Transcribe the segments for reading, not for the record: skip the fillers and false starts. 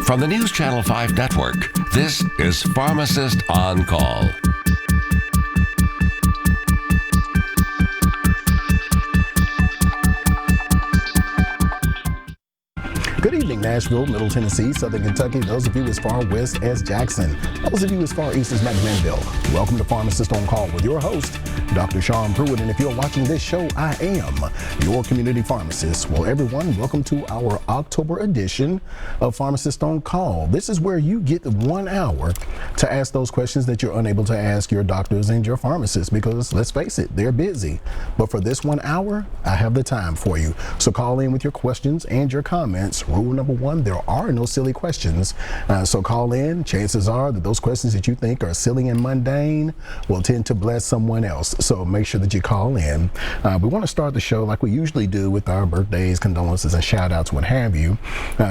From the News Channel 5 network, this is Pharmacist on Call. Good evening, Nashville, Middle Tennessee, Southern Kentucky, those of you as far west as Jackson, those of you as far east as McMinnville. Welcome to Pharmacist on Call with your host, Dr. Sean Pruitt. And if you're watching this show, I am your community pharmacist. Well, everyone, welcome to our October edition of Pharmacist on Call. This is where you get 1 hour to ask those questions that you're unable to ask your doctors and your pharmacists because, let's face it, they're busy. But for this 1 hour, I have the time for you. So call in with your questions and your comments. Rule number one, there are no silly questions. So call in. Chances are that those questions that you think are silly and mundane will tend to bless someone else. So make sure that you call in. We want to start the show like we usually do with our birthdays, condolences, and shout outs, what have you.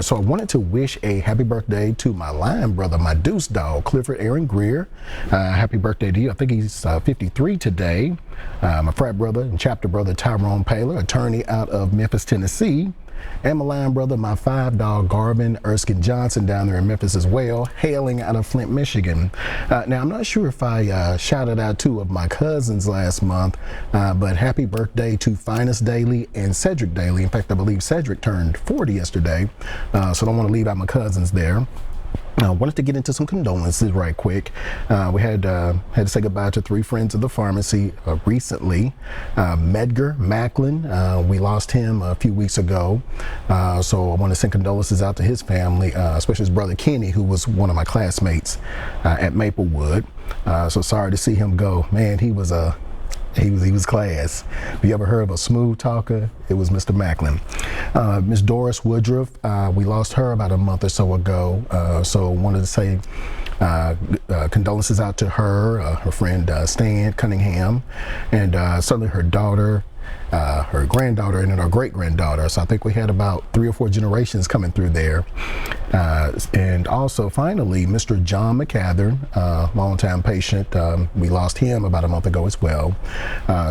So I wanted to wish a happy birthday to my lion brother, my deuce dog, Clifford Aaron Greer. Happy birthday to you. I think he's 53 today. My frat brother and chapter brother, Tyrone Paler, attorney out of Memphis, Tennessee. And my lion brother, my 5-dog Garvin Erskine Johnson down there in Memphis as well, hailing out of Flint, Michigan. Now, I'm not sure if I shouted out 2 of my cousins last month, but happy birthday to Finest Daly and Cedric Daly. In fact, I believe Cedric turned 40 yesterday, so I don't want to leave out my cousins there. I wanted to get into some condolences right quick. We had to say goodbye to 3 friends of the pharmacy recently. Medgar Macklin, we lost him a few weeks ago. So I want to send condolences out to his family, especially his brother Kenny, who was one of my classmates at Maplewood. So sorry to see him go. Man, he was class. If you ever heard of a smooth talker, it was Mr. Macklin. Miss Doris Woodruff, we lost her about a month or so ago. So wanted to say condolences out to her, her friend Stan Cunningham, and certainly her daughter, her granddaughter, and then her great-granddaughter. So I think we had about 3 or 4 generations coming through there. And also, finally, Mr. John McCathern, longtime patient. We lost him about a month ago as well.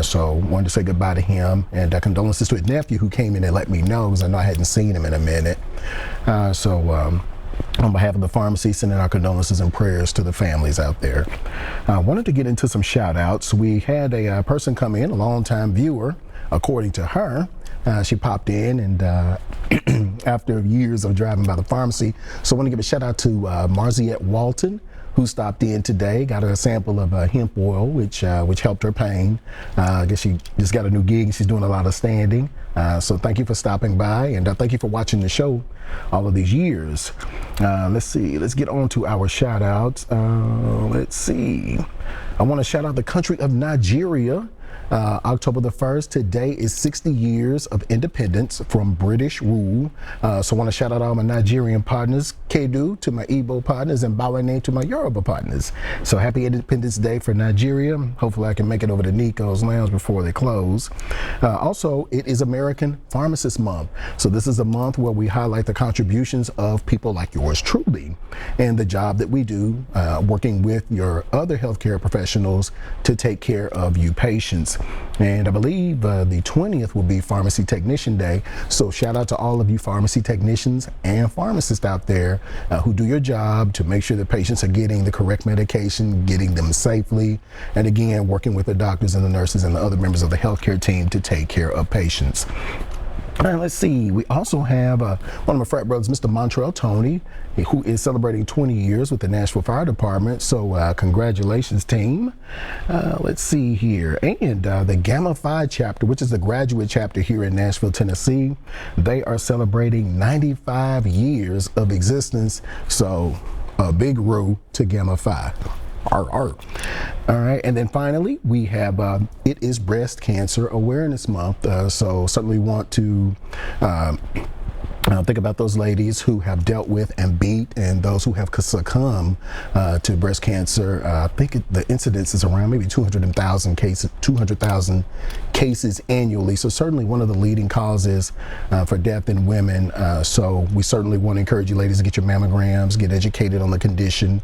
So wanted to say goodbye to him, and condolences to his nephew who came in and let me know, because I know I hadn't seen him in a minute. On behalf of the pharmacy, sending our condolences and prayers to the families out there. I wanted to get into some shout outs. We had a person come in, a longtime viewer, according to her. She popped in and after years of driving by the pharmacy. So I want to give a shout out to Marziette Walton, who stopped in today, got her a sample of hemp oil, which helped her pain. I guess she just got a new gig and she's doing a lot of standing. So thank you for stopping by, and thank you for watching the show all of these years. Let's see, let's get on to our shout outs. Let's see. I want to shout out the country of Nigeria. October the 1st, today is 60 years of independence from British rule. So I want to shout out all my Nigerian partners, Kedu to my Igbo partners, and Bawene to my Yoruba partners. So happy Independence Day for Nigeria. Hopefully I can make it over to Nico's Lounge before they close. Also, it is American Pharmacist Month. So this is a month where we highlight the contributions of people like yours truly and the job that we do working with your other healthcare professionals to take care of you patients. And I believe the 20th will be Pharmacy Technician Day. So shout out to all of you pharmacy technicians and pharmacists out there who do your job to make sure that patients are getting the correct medication, getting them safely, and again, working with the doctors and the nurses and the other members of the healthcare team to take care of patients. All right, let's see. We also have one of my frat brothers, Mr. Montrell Tony, who is celebrating 20 years with the Nashville Fire Department. So congratulations, team. Let's see here. And the Gamma Phi chapter, which is the graduate chapter here in Nashville, Tennessee, they are celebrating 95 years of existence. So a big roo to Gamma Phi. All right, and then finally we have it is Breast Cancer Awareness Month, so certainly want to think about those ladies who have dealt with and beat, and those who have succumbed to breast cancer. I think the incidence is around maybe 200,000 cases annually. So certainly one of the leading causes for death in women. So we certainly want to encourage you ladies to get your mammograms, get educated on the condition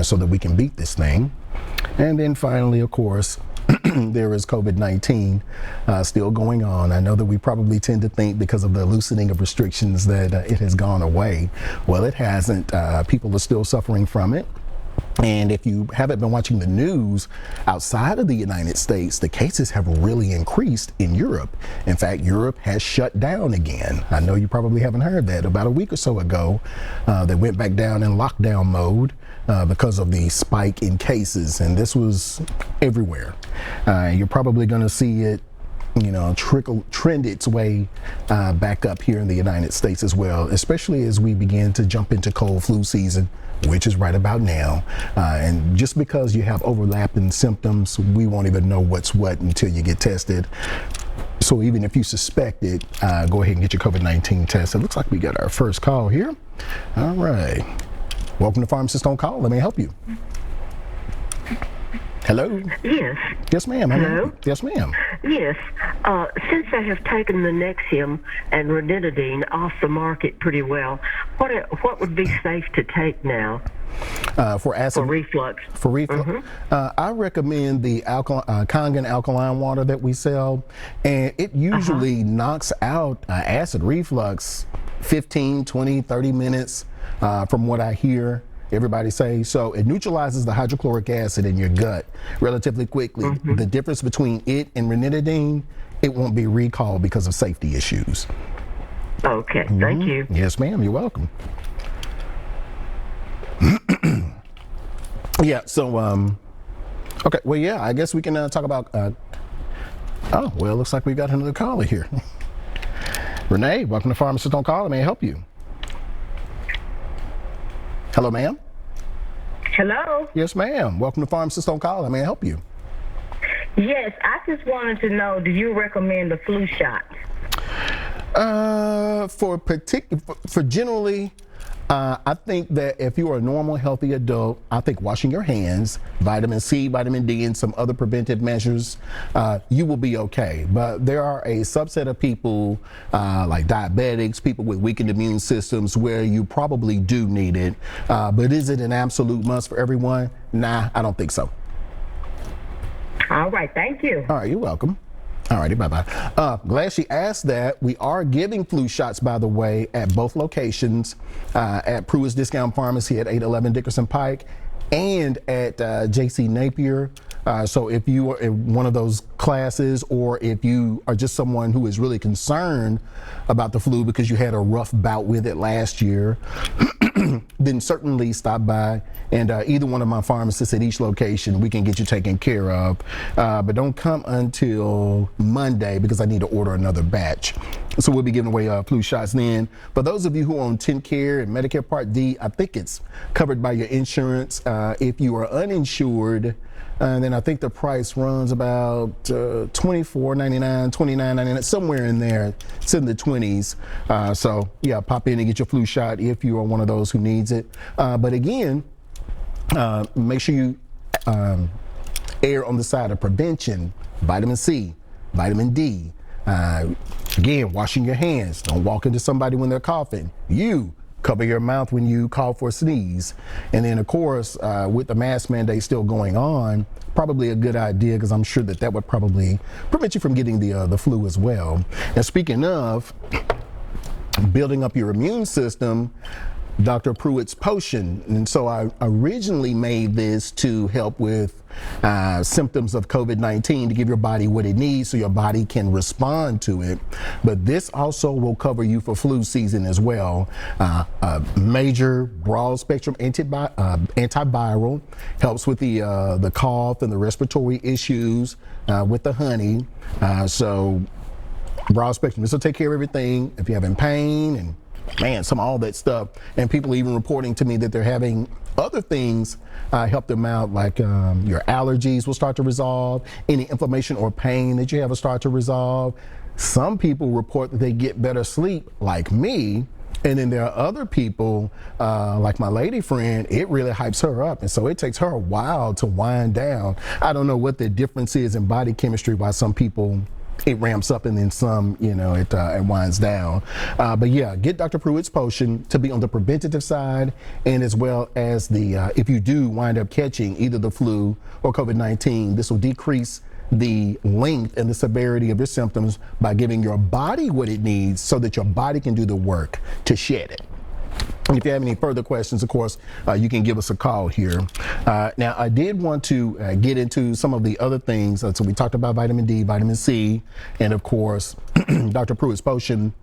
so that we can beat this thing. And then finally, of course, there is COVID-19 still going on. I know that we probably tend to think because of the loosening of restrictions that it has gone away. Well, it hasn't. People are still suffering from it. And if you haven't been watching the news outside of the United States, the cases have really increased in Europe. In fact, Europe has shut down again. I know you probably haven't heard that. About a week or so ago, they went back down in lockdown mode because of the spike in cases. And this was everywhere. You're probably going to see it, trend its way back up here in the United States as well, especially as we begin to jump into cold flu season, which is right about now. And just because you have overlapping symptoms, we won't even know what's what until you get tested. So even if you suspect it, go ahead and get your COVID-19 test. It looks like we got our first call here. All right. Welcome to Pharmacist on Call. Let me help you. Hello? Yes. Yes, ma'am. Hello? Yes, ma'am. Yes. Since I have taken the Nexium and ranitidine off the market pretty well, what would be safe to take now? For acid, for reflux. For reflux, I recommend the Kangen alkaline water that we sell, and it usually knocks out acid reflux 15, 20, 30 minutes from what I hear everybody say. So it neutralizes the hydrochloric acid in your gut relatively quickly. The difference between it and ranitidine, it won't be recalled because of safety issues. Okay, thank you. Yes, ma'am, you're welcome. Yeah, so, okay, well, yeah, I guess we can talk about, oh, well, it looks like we got another caller here. Renee, welcome to Pharmacist on Call. May I help you? Hello, ma'am? Hello? Yes, ma'am. Welcome to Pharmacist on Call. May I help you? Yes, I just wanted to know, do you recommend a flu shot? For generally, I think that if you are a normal, healthy adult, I think washing your hands, vitamin C, vitamin D, and some other preventive measures, you will be okay. But there are a subset of people, like diabetics, people with weakened immune systems, where you probably do need it. But is it an absolute must for everyone? Nah, I don't think so. All right, thank you. All right, you're welcome. All righty, bye-bye. Glad she asked that. We are giving flu shots, by the way, at both locations, at Pruitts Discount Pharmacy at 811 Dickerson Pike and at J.C. Napier. So if you are in one of those classes, or if you are just someone who is really concerned about the flu because you had a rough bout with it last year, then certainly stop by, and either one of my pharmacists at each location, we can get you taken care of. But don't come until Monday because I need to order another batch. So we'll be giving away flu shots then. For those of you who are on TennCare and Medicare Part D, I think it's covered by your insurance. If you are uninsured, then I think the price runs about $24.99, $29.99, somewhere in there. It's in the 20s. So yeah, pop in and get your flu shot if you are one of those who needs it. But again, make sure you err on the side of prevention. Vitamin C, vitamin D. Again, washing your hands. Don't walk into somebody when they're coughing. You cover your mouth when you cough or sneeze. And then, of course, with the mask mandate still going on, probably a good idea, because I'm sure that would probably prevent you from getting the flu as well. And speaking of building up your immune system, Dr. Pruitts Potion. And so I originally made this to help with symptoms of COVID-19, to give your body what it needs so your body can respond to it. But this also will cover you for flu season as well. Major broad spectrum antiviral, helps with the cough and the respiratory issues with the honey. So broad spectrum, this will take care of everything. If you're having pain and all that stuff, and people even reporting to me that they're having other things help them out, like your allergies will start to resolve, any inflammation or pain that you have will start to resolve. Some people report that they get better sleep, like me, and then there are other people, like my lady friend, it really hypes her up, and so it takes her a while to wind down. I don't know what the difference is in body chemistry, why some people it ramps up and then some, it winds down. But yeah, get Dr. Pruitts Potion to be on the preventative side, and as well as the, if you do wind up catching either the flu or COVID-19, this will decrease the length and the severity of your symptoms by giving your body what it needs so that your body can do the work to shed it. And if you have any further questions, of course, you can give us a call here. Now, I did want to get into some of the other things. So we talked about vitamin D, vitamin C, and of course, Dr. Pruitts Potion.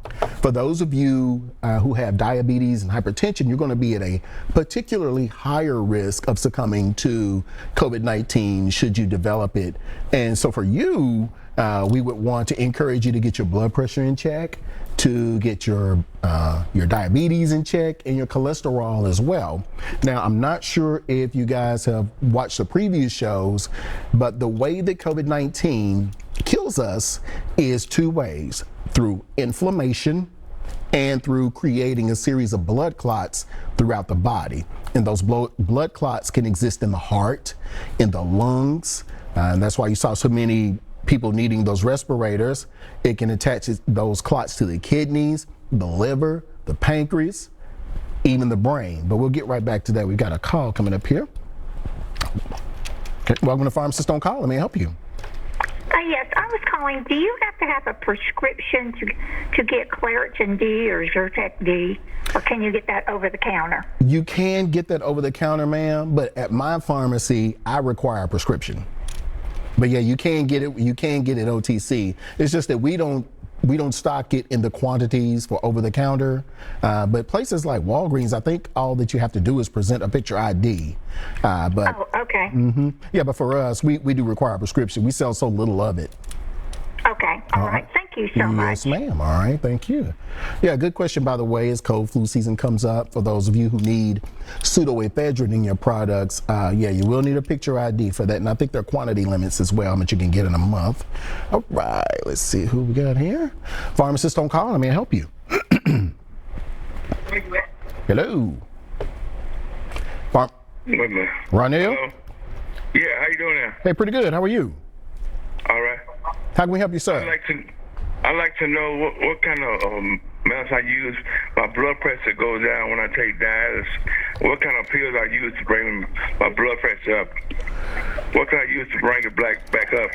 For those of you who have diabetes and hypertension, you're going to be at a particularly higher risk of succumbing to COVID-19 should you develop it. And so for you, we would want to encourage you to get your blood pressure in check, to get your diabetes in check, and your cholesterol as well. Now, I'm not sure if you guys have watched the previous shows, but the way that COVID-19 kills us is two ways: through inflammation and through creating a series of blood clots throughout the body. And those blood clots can exist in the heart, in the lungs, and that's why you saw so many people needing those respirators. It can attach those clots to the kidneys, the liver, the pancreas, even the brain. But we'll get right back to that. We've got a call coming up here. Okay, welcome to Pharmacist on Call. Let me help you. Yes, I was calling. Do you have to have a prescription to get Claritin D or Zyrtec D, or can you get that over the counter? You can get that over the counter, ma'am, but at my pharmacy, I require a prescription. But yeah, you can get it. You can get it OTC. It's just that we don't stock it in the quantities for over the counter. But places like Walgreens, I think all that you have to do is present a picture ID. Oh, okay. Yeah, but for us, we do require a prescription. We sell so little of it. Okay. All right. Thank you so much. Yes, ma'am. All right. Thank you. Yeah, good question, by the way, as cold flu season comes up. For those of you who need pseudoephedrine in your products, yeah, you will need a picture ID for that. And I think there are quantity limits as well, that you can get in a month. All right. Let's see who we got here. Pharmacist on Call. Let me help you. Hello. Ronell? Hello. Yeah, how you doing there? Hey, pretty good. How are you? All right. How can we help you, sir? I'd like to know what kind of meds I use. My blood pressure goes down when I take dialysis. What kind of pills I use to bring my blood pressure up? What can I use to bring it back up?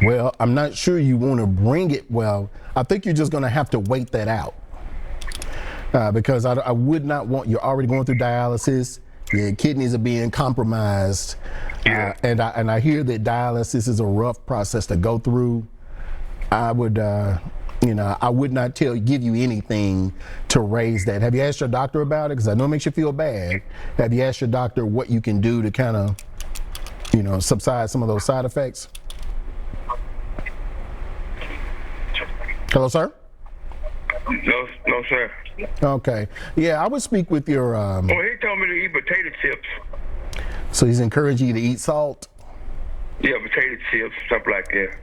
Well, I'm not sure you want to bring it. Well, I think you're just going to have to wait that out. Because I would not want, you're already going through dialysis, your kidneys are being compromised, Yeah. and I hear that dialysis is a rough process to go through. I would, I would not give you anything to raise that. Have you asked your doctor about it? Because I know it makes you feel bad. Have you asked your doctor what you can do to kind of, subside some of those side effects? Hello, sir? No, sir. Okay. Yeah, I would speak with your. Well, he told me to eat potato chips. So he's encouraging you to eat salt? Yeah, potato chips, stuff like that.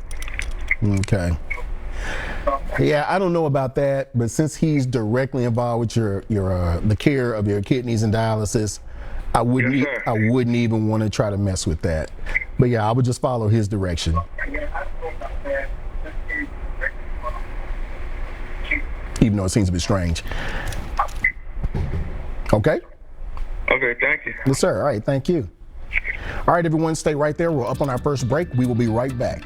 Okay. Yeah, I don't know about that, but since he's directly involved with your the care of your kidneys and dialysis, I wouldn't Yes, sir. I wouldn't even want to try to mess with that. But yeah, I would just follow his direction. Even though it seems a bit strange. Okay? Okay, thank you. Yes, sir. All right, thank you. All right, everyone, stay right there. We're up on our first break. We will be right back.